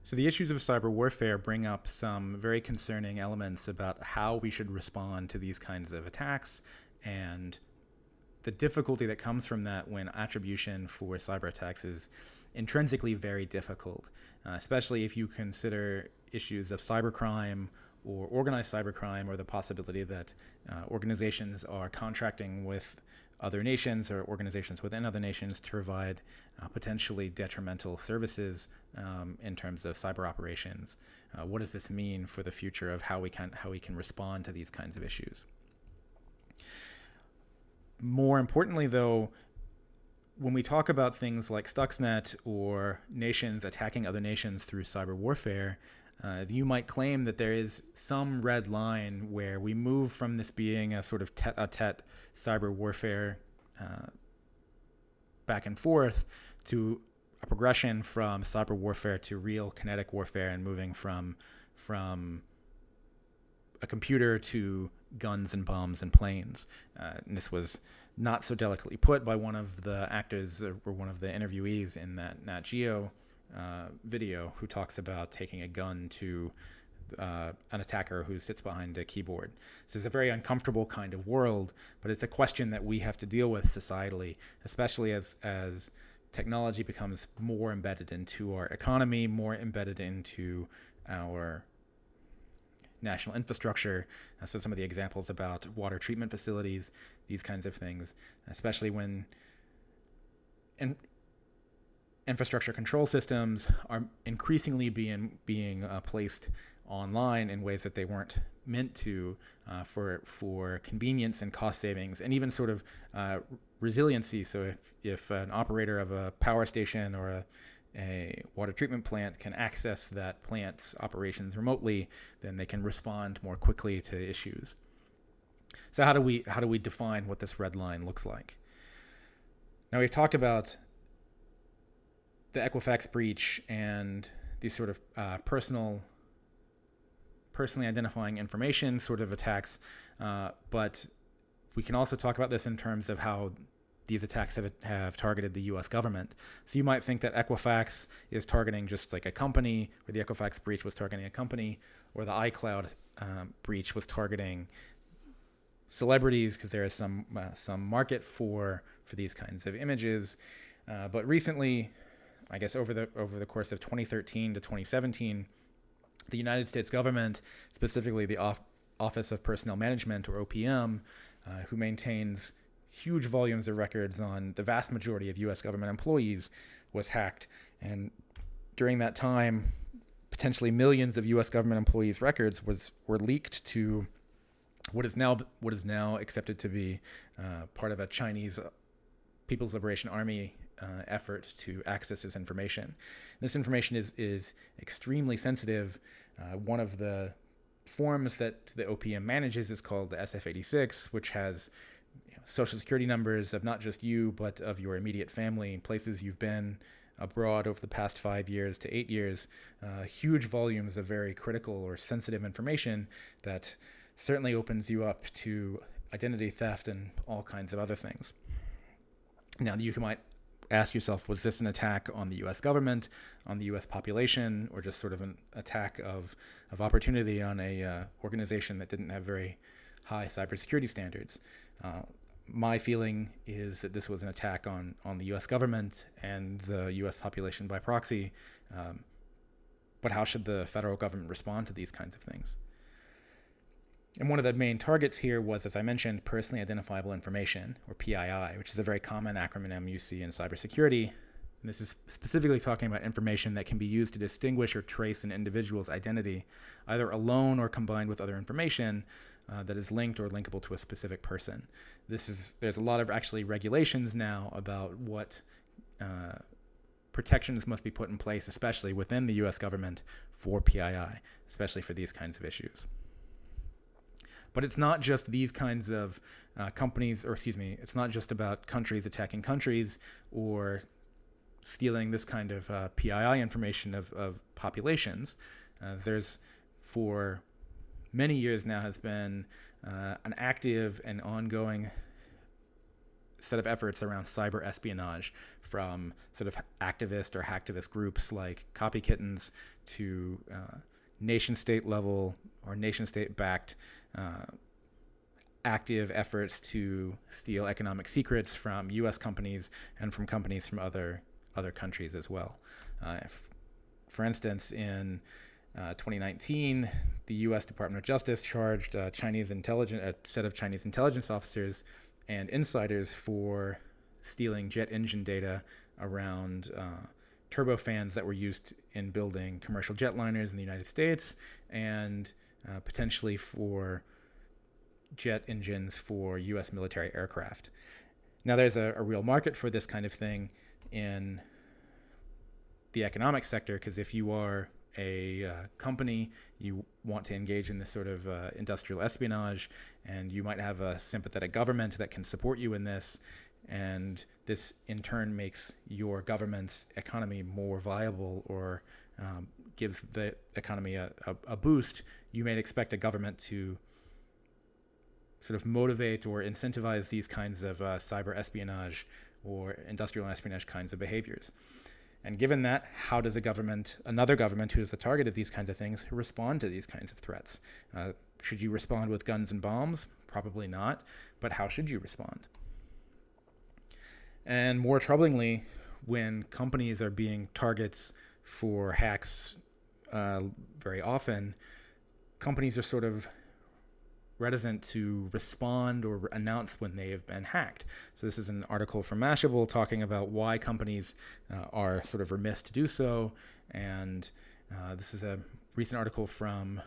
So the issues of cyber warfare bring up some very concerning elements about how we should respond to these kinds of attacks and the difficulty that comes from that when attribution for cyber attacks is intrinsically very difficult, especially if you consider issues of cybercrime or organized cybercrime, or the possibility that organizations are contracting with other nations or organizations within other nations to provide potentially detrimental services in terms of cyber operations. What does this mean for the future of how we can respond to these kinds of issues? More importantly, though, when we talk about things like Stuxnet or nations attacking other nations through cyber warfare, you might claim that there is some red line where we move from this being a sort of tete-a-tete cyber warfare back and forth to a progression from cyber warfare to real kinetic warfare, and moving from a computer to guns and bombs and planes. And this was not so delicately put by one of the actors or one of the interviewees in that Nat Geo video, who talks about taking a gun to an attacker who sits behind a keyboard. This is a very uncomfortable kind of world, but it's a question that we have to deal with societally, especially as technology becomes more embedded into our economy, more embedded into our national infrastructure. So some of the examples about water treatment facilities, these kinds of things, especially when infrastructure control systems are increasingly being placed online in ways that they weren't meant to, for convenience and cost savings, and even sort of resiliency. So if an operator of a power station or a water treatment plant can access that plant's operations remotely, then they can respond more quickly to issues. So how do we define what this red line looks like? Now, we've talked about the Equifax breach and these sort of personally identifying information sort of attacks, but we can also talk about this in terms of how these attacks have targeted the U.S. government. So you might think that Equifax is targeting just like a company, or the Equifax breach was targeting a company, or the iCloud breach was targeting celebrities, because there is some market for these kinds of images. But recently, I guess over the course of 2013 to 2017, the United States government, specifically the Office of Personnel Management, or OPM, who maintains huge volumes of records on the vast majority of U.S. government employees, was hacked. And during that time, potentially millions of U.S. government employees' records were leaked to what is now accepted to be part of a Chinese People's Liberation Army effort to access this information. This information is extremely sensitive. One of the forms that the OPM manages is called the SF-86, which has social security numbers of not just you, but of your immediate family, places you've been abroad over the past 5 years to 8 years, huge volumes of very critical or sensitive information that certainly opens you up to identity theft and all kinds of other things. Now, you might ask yourself, was this an attack on the U.S. government, on the U.S. population, or just sort of an attack of opportunity on a organization that didn't have very high cybersecurity standards? My feeling is that this was an attack on the U.S. government and the U.S. population by proxy. But how should the federal government respond to these kinds of things? And one of the main targets here was, as I mentioned, personally identifiable information, or PII, which is a very common acronym you see in cybersecurity. And this is specifically talking about information that can be used to distinguish or trace an individual's identity, either alone or combined with other information that is linked or linkable to a specific person. There's a lot of actually regulations now about what protections must be put in place, especially within the U.S. government, for PII, especially for these kinds of issues. But it's not just these kinds of it's not just about countries attacking countries or stealing this kind of PII information of populations. There's, for many years now, has been an active and ongoing set of efforts around cyber espionage from sort of activist or hacktivist groups like Copy Kittens to nation state level or nation state backed active efforts to steal economic secrets from U.S. companies and from companies from other countries as well. For instance, in 2019, the U.S. Department of Justice charged a set of Chinese intelligence officers and insiders for stealing jet engine data around turbofans that were used in building commercial jetliners in the United States and potentially for jet engines for U.S. military aircraft. Now, there's a real market for this kind of thing in the economic sector, because if you are a company, you want to engage in this sort of industrial espionage, and you might have a sympathetic government that can support you in this, and this in turn makes your government's economy more viable or gives the economy a boost. You may expect a government to sort of motivate or incentivize these kinds of cyber espionage or industrial espionage kinds of behaviors. And given that, how does another government who is the target of these kinds of things, respond to these kinds of threats? Should you respond with guns and bombs? Probably not. But how should you respond? And more troublingly, when companies are being targets for hacks very often, companies are sort of reticent to respond or announce when they have been hacked. So this is an article from Mashable talking about why companies are sort of remiss to do so. And this is a recent article from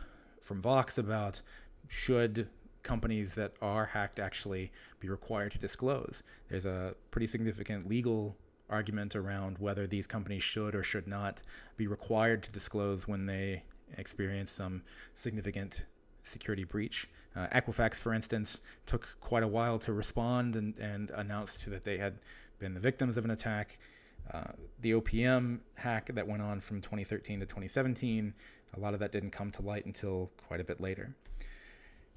Vox about should companies that are hacked actually be required to disclose. There's a pretty significant legal argument around whether these companies should or should not be required to disclose when they experience some significant security breach. Equifax, for instance, took quite a while to respond and announced that they had been the victims of an attack. The OPM hack that went on from 2013 to 2017, a lot of that didn't come to light until quite a bit later.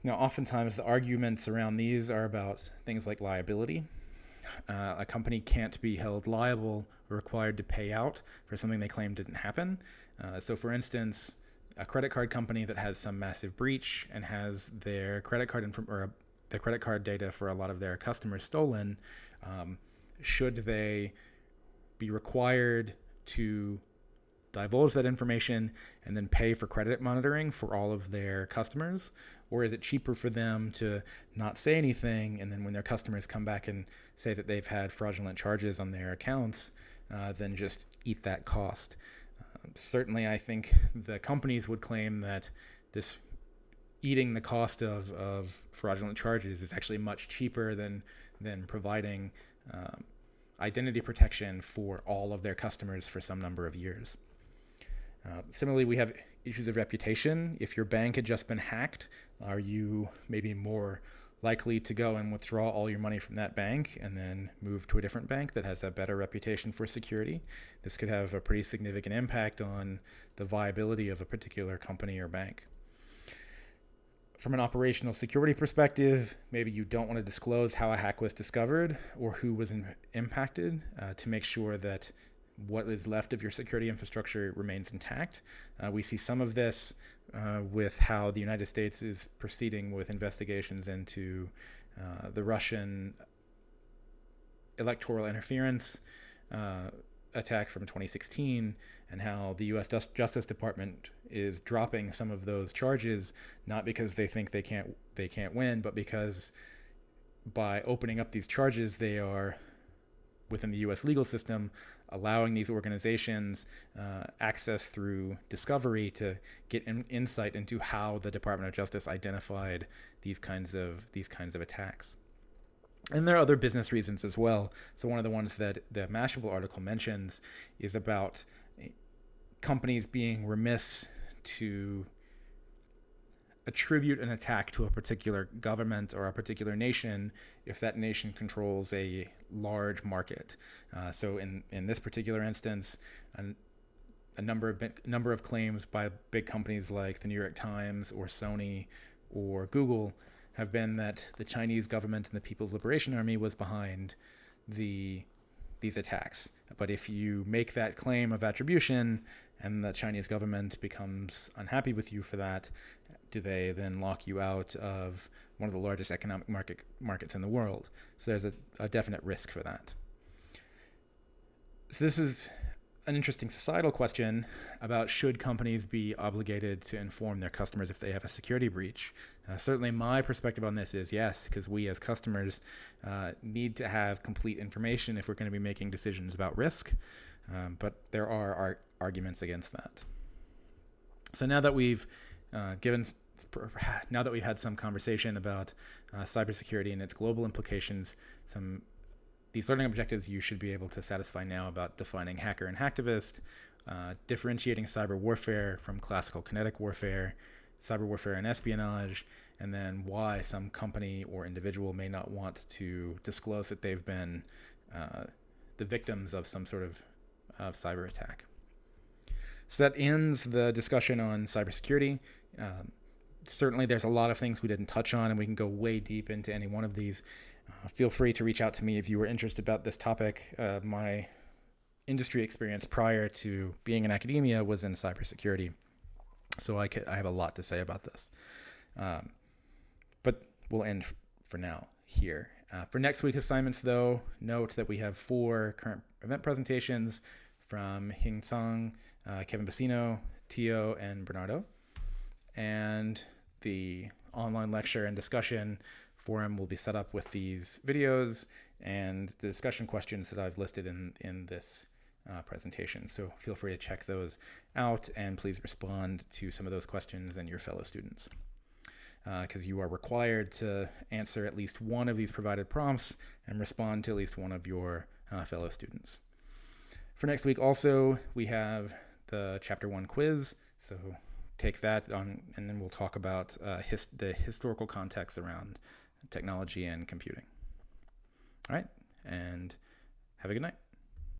Now, oftentimes the arguments around these are about things like liability. A company can't be held liable or required to pay out for something they claim didn't happen. So, for instance, a credit card company that has some massive breach and has their credit card data for a lot of their customers stolen, should they be required to divulge that information and then pay for credit monitoring for all of their customers? Or is it cheaper for them to not say anything, and then when their customers come back and say that they've had fraudulent charges on their accounts, then just eat that cost? Certainly, I think the companies would claim that this eating the cost of fraudulent charges is actually much cheaper than providing identity protection for all of their customers for some number of years. Similarly, we have issues of reputation. If your bank had just been hacked, are you maybe more likely to go and withdraw all your money from that bank and then move to a different bank that has a better reputation for security? This could have a pretty significant impact on the viability of a particular company or bank. From an operational security perspective, maybe you don't want to disclose how a hack was discovered or who was impacted to make sure that what is left of your security infrastructure remains intact. We see some of this with how the United States is proceeding with investigations into the Russian electoral interference attack from 2016, and how the U.S. Justice Department is dropping some of those charges, not because they think they can't win, but because by opening up these charges, they are within the U.S. legal system allowing these organizations access through discovery to get insight into how the Department of Justice identified these kinds of attacks. And there are other business reasons as well. So one of the ones that the Mashable article mentions is about companies being remiss to attribute an attack to a particular government or a particular nation if that nation controls a large market. So in this particular instance, a number of claims by big companies like the New York Times or Sony or Google have been that the Chinese government and the People's Liberation Army was behind these attacks. But if you make that claim of attribution and the Chinese government becomes unhappy with you for that, do they then lock you out of one of the largest economic markets in the world? So there's a definite risk for that. So this is an interesting societal question about should companies be obligated to inform their customers if they have a security breach. Certainly my perspective on this is yes, because we as customers need to have complete information if we're going to be making decisions about risk, but there are arguments against that. So now that we've had some conversation about cybersecurity and its global implications, these learning objectives you should be able to satisfy now about defining hacker and hacktivist, differentiating cyber warfare from classical kinetic warfare, cyber warfare and espionage, and then why some company or individual may not want to disclose that they've been the victims of some sort of cyber attack. So that ends the discussion on cybersecurity. Certainly there's a lot of things we didn't touch on, and we can go way deep into any one of these. Feel free to reach out to me if you were interested about this topic. My industry experience prior to being in academia was in cybersecurity, so I have a lot to say about this. But we'll end for now here. For next week's assignments, though, note that we have 4 current event presentations from Hing Tsang, Kevin Bassino, Tio, and Bernardo. And the online lecture and discussion forum will be set up with these videos and the discussion questions that I've listed in this presentation. So feel free to check those out, and please respond to some of those questions and your fellow students, because you are required to answer at least one of these provided prompts and respond to at least one of your fellow students. For next week also, we have the Chapter 1 quiz, so take that on, and then we'll talk about the historical context around technology and computing. All right, and have a good night.